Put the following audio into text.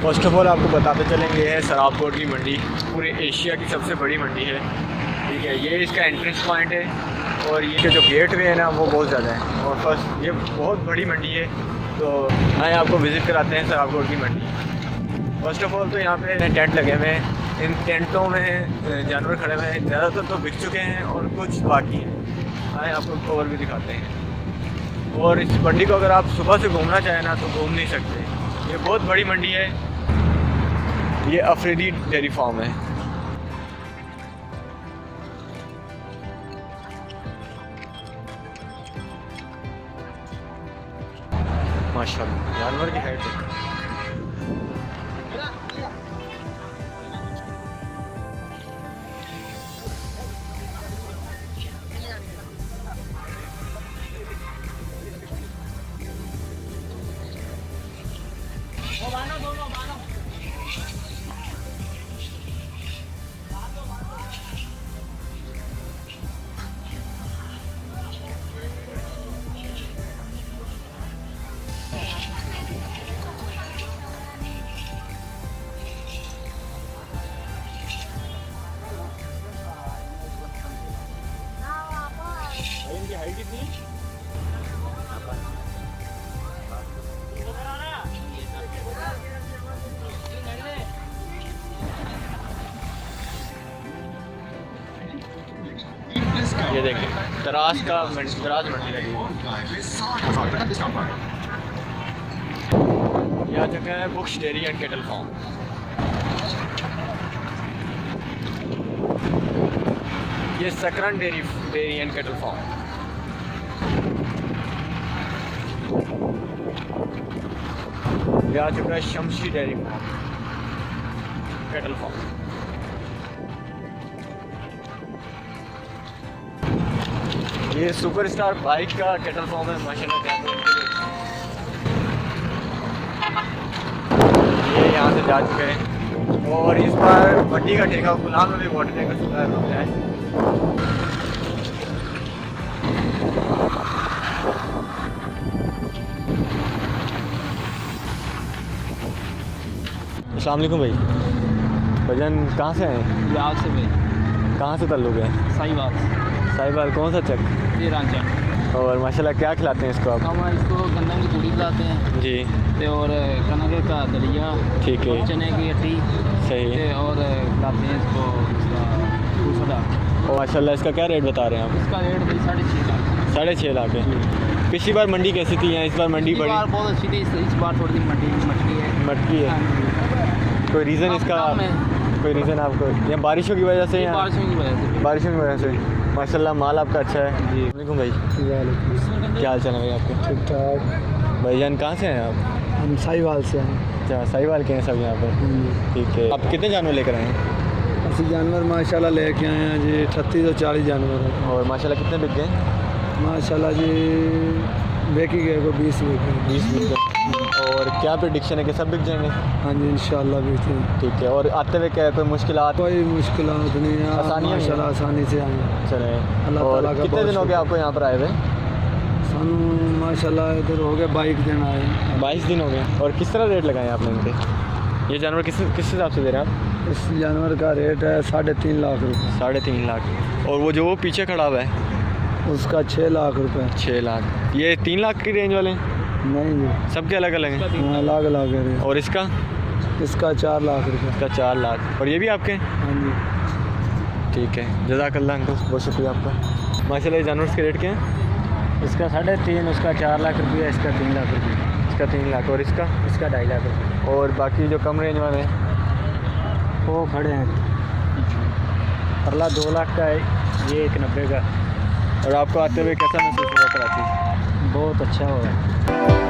First of all आपको बताते चलेंगे, ये है सराबकोट की मंडी, पूरे एशिया की सबसे बड़ी मंडी है। ठीक है, ये इसका एंट्रेंस पॉइंट है और ये जो गेट वे है ना वो बहुत ज़्यादा है और फर्स्ट ये बहुत बड़ी मंडी है। तो आए आपको विज़िट कराते हैं सराबकोट की मंडी। फर्स्ट ऑफ ऑल तो यहाँ पे टेंट लगे हुए हैं, इन टेंटों में जानवर खड़े हुए हैं, ज़्यादातर तो बिक चुके हैं और कुछ बाकी हैं। आए आपको और भी दिखाते हैं। और इस मंडी को अगर आप सुबह से घूमना चाहें ना तो घूम नहीं सकते, ये बहुत बड़ी मंडी है। ये अफरीदी डेयरी फार्म है। माशाल्लाह जानवर की हाइट है। इनकी हाइट कितनी? ये देखें दराज दराज मंडी लगी है। यह जगह है बुक्स डेयरी एंड केटल फार्म। ये सकरन डेयरी एंड केटल फार्म। ये आ चुका है Shamshi dairy farm cattle farm. ये सुपरस्टार बाइक का केटल फार्म है माशाल्लाह। ये यहाँ से जा चुके हैं और इस बार मंडी का ठेका गुलाम में भी बांटने का सुधार हो गया है। अस्सलाम वालेकुम भाई। भजन कहाँ से हैं? बिहार से भाई। कहाँ से ताल्लुक़ है? साहिवाल कौन सा चक? ये रांचा। और माशाल्लाह क्या खिलाते हैं इसको आप? हम इसको गंदम की पूड़ी खिलाते हैं जी। और कनक का दलिया, ठीक है, चने की हड्डी सही है। और खिलाते हैं इसको दूसरा। और माशाल्लाह इसका क्या रेट बता रहे हैं आप? इसका रेट भाई 6.5 लाख। 6.5 लाख है। पिछली बार मंडी कैसी थी यहाँ? इस बार मंडी बड़ी बहुत अच्छी थी, इस बार थोड़ी सी मंडी मटकी है। मटकी है। कोई रीज़न इसका? कोई रीज़न आपको? या बारिशों की वजह से? बारिशों की वजह से। माशाल्लाह माल आपका अच्छा है जी। वालेकुम भाई। क्या हाल चाल है भाई आपके? ठीक ठाक। भाईजान कहाँ से हैं आप? हम साहिवाल से हैं। अच्छा, साहिवाल के हैं सब यहाँ पर। ठीक है, आप कितने जानवर लेकर आए हैं? असली जानवर माशाल्लाह लेके आए हैं जी 38 और 40 जानवर हैं। और माशाल्लाह कितने बिक गए? माशाल्लाह जी बेकी गए को 20 बिक गए। और क्या प्रेडिक्शन है कि सब बिक जाएंगे? हाँ जी इंशाल्लाह बिकते हैं। ठीक है। और आते हुए क्या कोई मुश्किलात? कोई मुश्किलात नहीं है, आसानियाँ माशाल्लाह आसानी से आए। चले। अल्लाह और ताला का कितने दिन हो गए आपको यहाँ पर आए हुए? सानू माशाल्लाह इधर हो गए 22 दिन आए। 22 दिन हो गए। और किस तरह रेट लगाए आपने इनके? ये जानवर किस हिसाब से दे रहे हैं आप? इस जानवर का रेट है 3.5 लाख रुपये। 3.5 लाख। और वो जो वो पीछे खड़ा हुआ है उसका 6 लाख रुपये। 6 लाख। ये 3 लाख की रेंज वाले हैं? नहीं जी, सबके अलग अलग हैं? हाँ, अलग अलग है। और इसका? इसका 4 लाख रुपये। इसका 4 लाख। और ये भी आपके? हाँ जी। ठीक है, जज़ाकल्लाह अंकल, बहुत शुक्रिया आपका। माशाल्लाह। ये जानवर के रेट क्या हैं? इसका 3.5, उसका 4 लाख रुपये, इसका 3 लाख रुपये। इसका 3 लाख। और इसका? इसका 2.5 लाख रुपये। और बाकी जो कम रेंज वाले हैं वो खड़े हैं। परला 2 लाख का है, ये 1.90 का। और आपको आते हुए कैसा महसूस हुआ कराची? बहुत अच्छा हुआ।